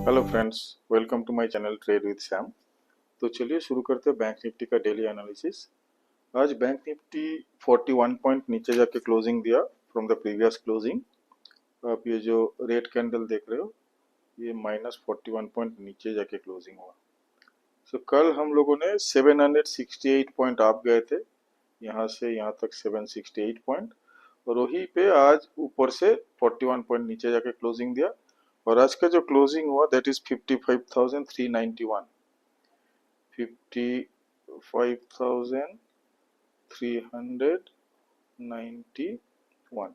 Hello friends, welcome to my channel trade with Shyam. तो चलिए शुरू करते हैं बैंक निफ्टी का डेली एनालिसिस। आज बैंक निफ्टी 41 पॉइंट नीचे जाके क्लोजिंग दिया फ्रॉम द प्रीवियस क्लोजिंग। आप ये जो रेड कैंडल देख रहे हो, ये -41 पॉइंट नीचे जाके क्लोजिंग हुआ। सो कल हम लोगों ने 768 पॉइंट आप गए थे, यहाँ से यहाँ तक 768 पॉइंट, और वहीं पे आज ऊपर से 41 पॉइंट नीचे जाके क्लोजिंग दिया। और आज का जो क्लोजिंग हुआ दैट इज 55,391, 55,391।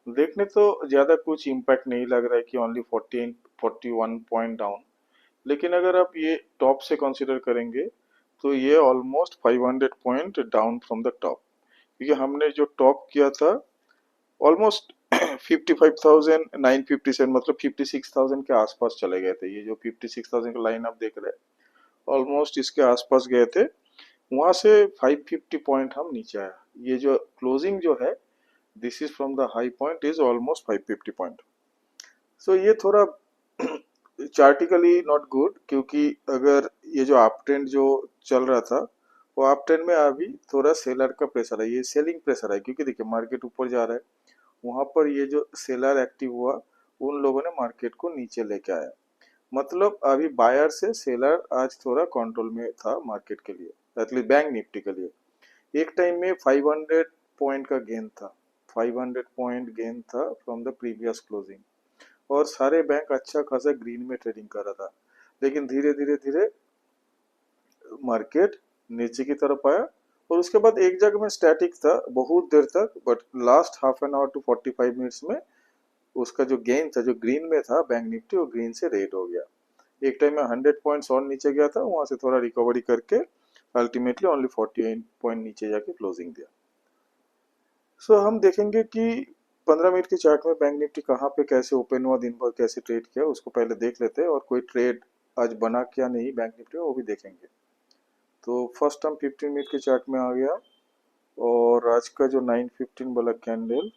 देखने तो ज्यादा कुछ इम्पैक्ट नहीं लग रहा है कि ओनली 41 पॉइंट डाउन, लेकिन अगर आप ये टॉप से कंसीडर करेंगे तो ये almost 500 point down from the top, क्योंकि हमने जो टॉप किया था ऑलमोस्ट 55,957, मतलब 56,000 के आसपास चले गए थे। ये जो 56,000 का लाइन आप देख रहे हैं, ऑलमोस्ट इसके आसपास गए थे। वहां से 550 पॉइंट हम नीचे आया। ये जो क्लोजिंग जो है, this is from the high point is almost 550 point. So ये थोड़ा चार्टिकली नॉट गुड, क्योंकि अगर ये जो अप ट्रेंड जो चल रहा था, वो अप ट्रेंड में अभी थोड़ा सेलर का प्रेशर है, ये सेलिंग प्रेशर है, क्योंकि देखिए मार्केट ऊपर जा रहा है, वहां पर ये जो सेलर एक्टिव हुआ, उन लोगों ने मार्केट को नीचे लेके आया। मतलब अभी बायर से सेलर आज थोड़ा कंट्रोल में था मार्केट के लिए, एटलीस्ट बैंक निफ्टी के लिए। एक टाइम में 500 पॉइंट का गेन था, 500 पॉइंट गेन था फ्रॉम द प्रीवियस क्लोजिंग, और सारे बैंक अच्छा खासा ग्रीन में ट्रेडिंग कर रहा था। लेकिन धीरे धीरे धीरे मार्केट नीचे की तरफ आया, और उसके बाद एक जगह में स्टैटिक था बहुत देर तक, but last half an hour to 45 minutes में उसका जो गेन था, जो ग्रीन में था बैंक निफ्टी, वो ग्रीन से रेड हो गया। एक टाइम में 100 पॉइंट्स और नीचे गया था, वहां से थोड़ा रिकवरी करके अल्टीमेटली ओनली 48 पॉइंट नीचे जाके क्लोजिंग दिया। सो हम देखेंगे कि 15 मिनट के चार्ट में बैंक निफ्टी कहाँ पे कैसे ओपन हुआ, दिन भर कैसे ट्रेड किया, उसको पहले देख लेते हैं, और कोई ट्रेड आज बना क्या नहीं बैंक निफ्टी में वो भी देखेंगे। तो फर्स्ट हम 15 मिनट के चार्ट में आ गया, और आज का जो 9:15 वाला कैंडल,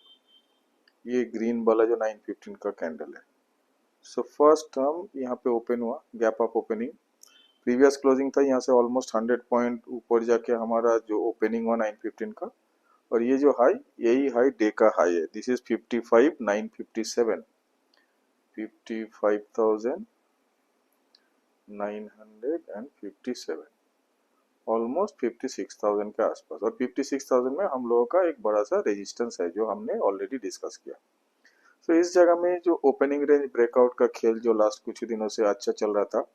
ये ग्रीन वाला जो 9:15 का कैंडल है। सो फर्स्ट हम यहाँ पे ओपन हुआ, gap up opening, previous closing था यहाँ से ऑलमोस्ट 100 पॉइंट ऊपर जाके हमारा जो ओपनिंग हुआ 9:15 का। और ये जो हाई, यही हाई डे का हाई है, दिस इज 55,957, 55,957, ऑलमोस्ट 56,000 के आसपास। और 56,000 में हम लोगों का एक बड़ा सा रेजिस्टेंस है जो हमने ऑलरेडी डिस्कस किया। तो इस जगह में जो ओपनिंग रेंज ब्रेकआउट का खेल जो लास्ट कुछ दिनों से अच्छा चल रहा था,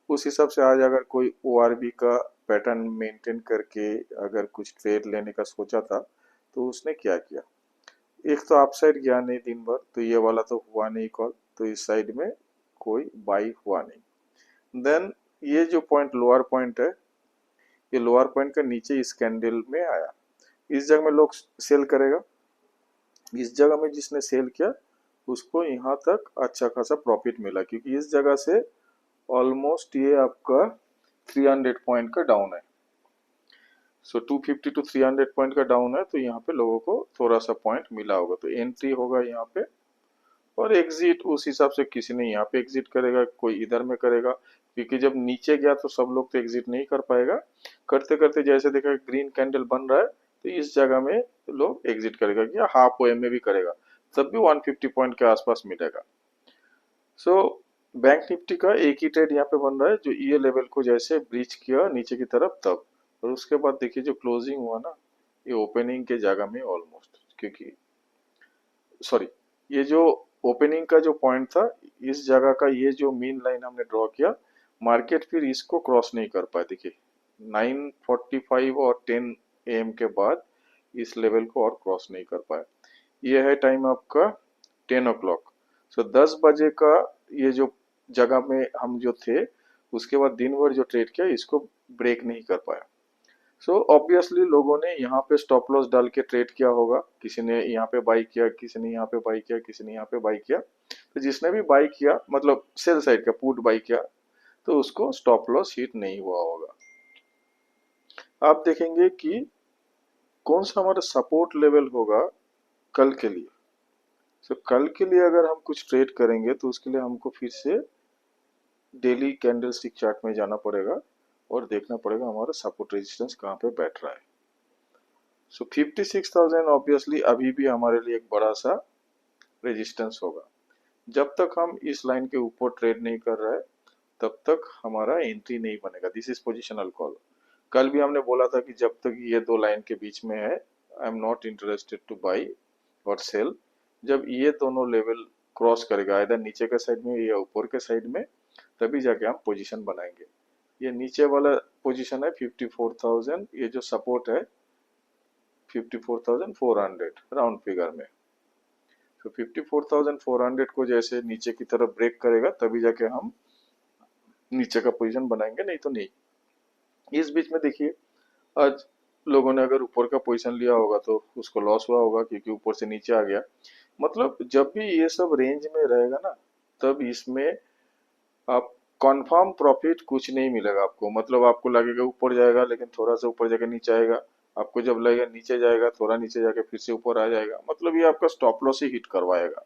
उस हिसाब से आज अगर कोई ओआरबी का पैटर्न मेंटेन करके अगर कुछ ट्रेड लेने का सोचा था, तो उसने क्या किया, एक तो अप साइड गया नहीं दिन भर, तो ये वाला तो हुआ नहीं कॉल, तो इस साइड में कोई बाई हुआ नहीं। देन ये जो पॉइंट लोअर पॉइंट है, ये लोअर पॉइंट का नीचे इस कैंडल में आया, इस जगह में लोग सेल करेगा। इस जगह में जिसने सेल किया उसको यहाँ तक अच्छा खासा प्रॉफिट मिला, क्योंकि इस जगह से ऑलमोस्ट ये आपका 300 पॉइंट का डाउन है। सो 250 टू 300 पॉइंट का डाउन है, तो यहाँ पे लोगों को थोड़ा सा पॉइंट मिला होगा, तो एंट्री होगा यहाँ पे, और एग्जिट उस हिसाब से किसी ने यहाँ पे एग्जिट करेगा, कोई इधर में करेगा, क्योंकि जब नीचे गया तो सब लोग तो एग्जिट नहीं कर पाएगा। करते करते जैसे देखा ग्रीन कैंडल बन रहा है, तो इस जगह में लोग एग्जिट करेगा, या हाफ ओ एम में भी करेगा, तब भी 150 पॉइंट के आसपास मिलेगा। सो बैंक निफ्टी का एक ही ट्रेड यहाँ पे बन रहा है, जो ये लेवल को जैसे ब्रीच किया नीचे की तरफ तब, और उसके बाद देखिए जो क्लोजिंग हुआ ना, ये ओपनिंग के जगह में ऑलमोस्ट, क्योंकि सॉरी, ये जो ओपनिंग का जो पॉइंट था, इस जगह का ये जो मीन लाइन हमने ड्रॉ किया, मार्केट फिर इसको क्रॉस नहीं कर पाया। देखिए 9:45 और 10 AM के बाद इस लेवल को और क्रॉस नहीं कर पाया। ये है टाइम आपका 10 o'clock। सो 10 बजे का ये जो जगह में हम जो थे, उसके बाद दिन भर जो ट्रेड किया इसको ब्रेक नहीं कर पाया। सो ऑब्वियसली लोगों ने यहाँ पे स्टॉप लॉस डाल के ट्रेड किया होगा, किसी ने यहाँ पे बाई किया, किसी ने यहाँ पे बाई किया, किसी ने यहाँ पे बाई किया। तो जिसने भी बाई किया, मतलब सेल साइड का पुट बाई किया, तो उसको स्टॉप लॉस हिट नहीं हुआ होगा। आप देखेंगे कि कौन सा हमारा सपोर्ट लेवल होगा कल के लिए। कल के लिए अगर हम कुछ ट्रेड करेंगे तो उसके लिए हमको फिर से डेली कैंडलस्टिक चार्ट में जाना पड़ेगा और देखना पड़ेगा हमारा सपोर्ट रेजिस्टेंस कहाँ पे बैठ रहा है। सो 56,000 ऑब्वियसली अभी भी हमारे लिए एक बड़ा सा रेजिस्टेंस होगा। जब तक हम इस लाइन के ऊपर ट्रेड नहीं कर रहे तब तक हमारा एंट्री नहीं बनेगा। This is positional call. कल भी हमने बोला था कि जब तक ये दो लाइन के बीच में है I am not interested two by और सेल। जब ये दोनों लेवल क्रॉस करेगा इधर नीचे के साइड में या ऊपर के साइड में, तभी जाके हम पोजीशन बनाएंगे। ये नीचे वाला पोजीशन है 54,000, ये जो सपोर्ट है 54,400 राउंड फिगर में। तो 54,400 को जैसे नीचे की तरफ ब्रेक करेगा तभी जाके हम नीचे का पोजीशन बनाएंगे, नहीं तो नहीं। इस बीच में देखिए आज लोगों ने अगर ऊपर का पोजीशन लिया होगा तो उसको लॉस हुआ होगा क्योंकि ऊपर से नीचे आ गया। मतलब जब भी ये सब रेंज में रहेगा ना तब इसमें आप कंफर्म प्रॉफिट कुछ नहीं मिलेगा आपको। मतलब आपको लगेगा ऊपर जाएगा लेकिन थोड़ा सा ऊपर जाके नीचे आएगा, आपको जब लगेगा नीचे जाएगा थोड़ा नीचे जाके फिर से ऊपर आ जाएगा। मतलब ये आपका स्टॉप लॉस ही हिट करवाएगा,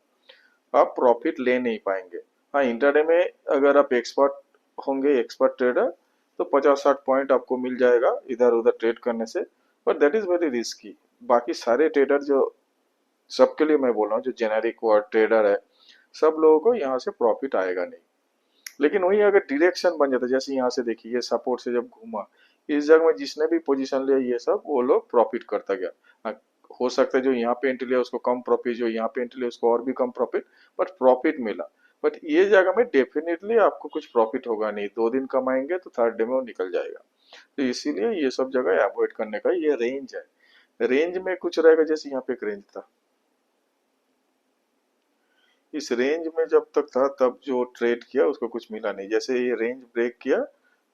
आप प्रॉफिट ले नहीं पाएंगे। हाँ, इंट्राडे में अगर आप एक्सपर्ट होंगे, एक्सपर्ट ट्रेडर, तो 50-60 पॉइंट आपको मिल जाएगा इधर उधर ट्रेड करने से, but that is very risky. बाकी सारे ट्रेडर जो, सबके लिए मैं बोल रहा हूँ, जो जेनेरिक ट्रेडर है सब लोगों को यहाँ से प्रॉफिट आएगा नहीं। लेकिन वही अगर डायरेक्शन बन जाता है, जैसे यहाँ से देखिए ये सपोर्ट से जब घूमा इस जगह में जिसने भी पोजीशन लिया ये सब वो लोग प्रॉफिट करता गया। हाँ, हो सकता है जो यहाँ पे एंट्री लिया उसको कम प्रॉफिट, जो यहाँ पे एंट्री लिया उसको और भी कम प्रॉफिट, बट प्रॉफिट मिला। बट ये जगह में डेफिनेटली आपको कुछ प्रॉफिट होगा नहीं, 2 दिन कमाएंगे तो थर्ड डे में वो निकल जाएगा। तो इसीलिए ये सब जगह अवॉइड करने का ये रेंज है। रेंज में कुछ रहेगा, जैसे यहाँ पे एक रेंज था, इस रेंज में जब तक था तब जो ट्रेड किया उसको कुछ मिला नहीं। जैसे ये रेंज ब्रेक किया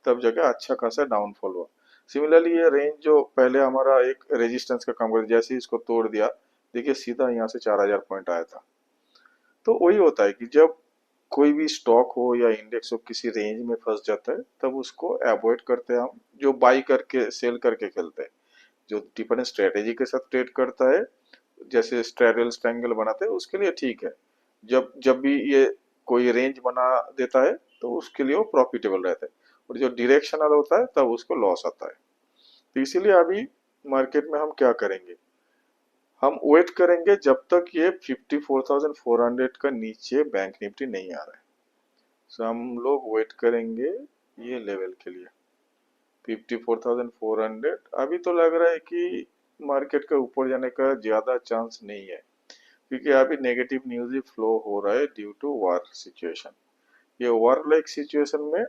तब जगह अच्छा खासा डाउनफॉल हुआ। सिमिलरली ये रेंज जो पहले हमारा एक रेजिस्टेंस का काम करता, जैसे इसको तोड़ दिया देखिए सीधा यहाँ से 4,000 पॉइंट आया था। तो वही होता है कि जब कोई भी स्टॉक हो या इंडेक्स हो किसी रेंज में फंस जाता है तब उसको अवॉइड करते हैं हम। जो बाई करके सेल करके खेलते हैं, जो डिफरेंट स्ट्रेटेजी के साथ ट्रेड करता है, जैसे स्ट्रैडल ट्रायंगल बनाते हैं, उसके लिए ठीक है। जब जब भी ये कोई रेंज बना देता है तो उसके लिए वो प्रॉफिटेबल रहता है, और जो डायरेक्शनल होता है तब उसको लॉस आता है। तो इसीलिए अभी मार्केट में हम क्या करेंगे, हम वेट करेंगे जब तक ये 54,400 का नीचे बैंक निफ्टी नहीं आ रहा है। सो हम लोग वेट करेंगे ये लेवल के लिए 54,400। अभी तो लग रहा है कि मार्केट के ऊपर जाने का ज्यादा चांस नहीं है, क्योंकि अभी नेगेटिव न्यूज ही फ्लो हो रहा है ड्यू टू वार सिचुएशन। ये वार लाइक सिचुएशन में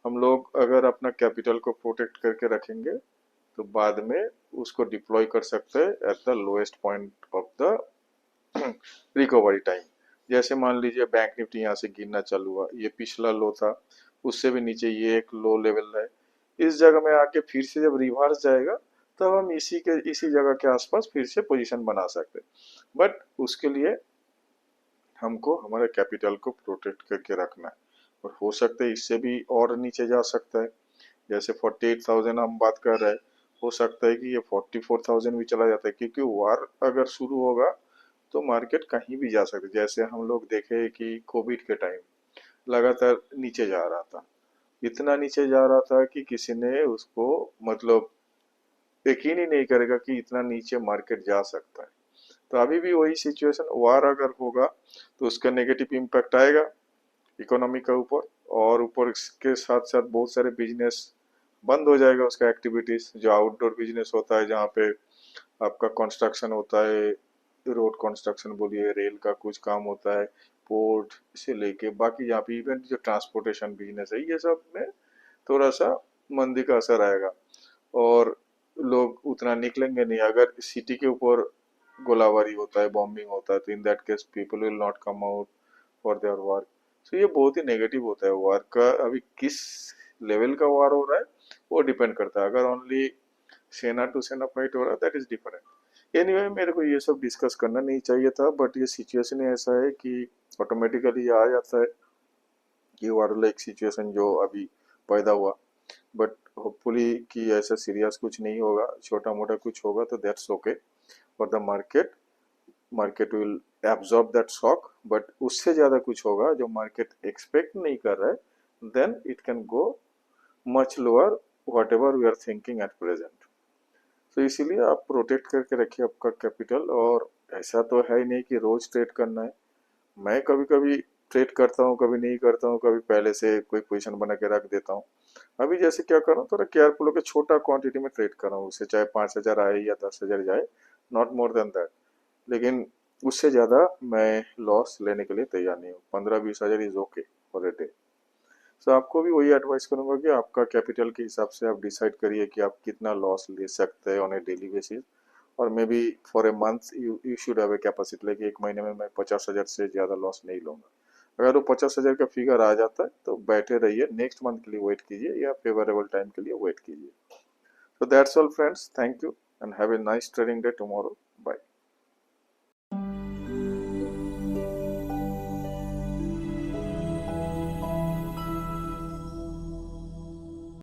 हम लोग अगर अपना कैपिटल को प्रोटेक्ट करके रखेंगे तो बाद में उसको डिप्लॉय कर सकते हैं at the lowest point of the recovery time. जैसे मान लीजिए बैंक निफ्टी यहाँ से गिरना चालू हुआ, ये पिछला लो था, उससे भी नीचे ये एक लो लेवल है। इस जगह में आके फिर से जब रिवर्स जाएगा तब हम इसी जगह के आसपास फिर से पोजीशन बना सकते हैं। बट उसके लिए हमको हमारे कैपिटल को प्रोटेक्ट करके रखना है, और हो सकता है इससे भी और नीचे जा सकता है। जैसे 48,000 हम बात कर रहे हैं, हो सकता है कि ये 44,000 भी चला जाता है, क्योंकि वार अगर शुरू होगा तो मार्केट कहीं भी जा सकता है। जैसे हम लोग देखे कि कोविड के टाइम लगातार नीचे जा रहा था, इतना नीचे जा रहा था कि किसी ने उसको मतलब यकीन ही नहीं करेगा कि इतना नीचे मार्केट जा सकता है। तो अभी भी वही सिचुएशन, वार अगर होगा तो उसका नेगेटिव इम्पैक्ट आएगा इकोनॉमी के ऊपर, और ऊपर के साथ साथ बहुत सारे बिजनेस बंद हो जाएगा, उसका एक्टिविटीज जो आउटडोर बिजनेस होता है जहाँ पे आपका कंस्ट्रक्शन होता है, रोड कंस्ट्रक्शन बोलिए, रेल का कुछ काम होता है, पोर्ट से लेके बाकी जहाँ पे इवन जो ट्रांसपोर्टेशन बिजनेस है, ये सब में थोड़ा सा मंदी का असर आएगा और लोग उतना निकलेंगे नहीं। अगर सिटी के ऊपर गोलाबारी होता है, बॉम्बिंग होता है, तो in that case people will not come out for their work. तो ये बहुत ही नेगेटिव होता है वार का। अभी किस लेवल का वार हो रहा है वो डिपेंड करता है। अगर ओनली सेना टू सेना फाइट हो रहा है दैट इज डिफरेंट। एनीवे मेरे को ये सब डिस्कस करना नहीं चाहिए था, बट ये सिचुएशन ऐसा है कि ऑटोमेटिकली ये आ जाता है, ये वार लाइक सिचुएशन जो अभी पैदा हुआ। बट होपफुली कि ऐसा सीरियस कुछ नहीं होगा, छोटा मोटा कुछ होगा तो that's okay for the market. Market will absorb that shock, but उससे ज़्यादा कुछ होगा जो मार्केट एक्सपेक्ट नहीं कर रहा है then it can go much lower whatever we are thinking at present. तो इसीलिए आप प्रोटेक्ट करके रखिए आपका कैपिटल। और ऐसा तो है ही नहीं कि रोज ट्रेड करना है। मैं कभी कभी ट्रेड करता हूँ, कभी नहीं करता हूँ, कभी पहले से कोई पोजीशन बना के रख देता हूँ। अभी जैसे क्या कर रहा हूँ, थोड़ा केयरफुल होकर छोटा क्वांटिटी में ट्रेड कर रहा हूँ, उससे चाहे 5,000 आए या 10,000 जाए, नॉट मोर देन दैट। लेकिन उससे ज़्यादा मैं लॉस लेने के लिए तैयार नहीं हूँ। 15-20 हज़ार is okay for a day. So आपको भी वही एडवाइस करूंगा कि आपका कैपिटल के हिसाब से आप डिसाइड करिए कि आप कितना लॉस ले सकते हैं ऑन ए डेली बेसिस। और may be for a month you should have a capacity, like एक महीने में मैं 50,000 से ज़्यादा लॉस नहीं लूंगा। अगर वो 50,000 का फिगर आ जाता है तो बैठे रहिए, नेक्स्ट मंथ के लिए वेट कीजिए या फेवरेबल टाइम के लिए वेट कीजिए। So that's all friends, thank you and have a nice trading day tomorrow.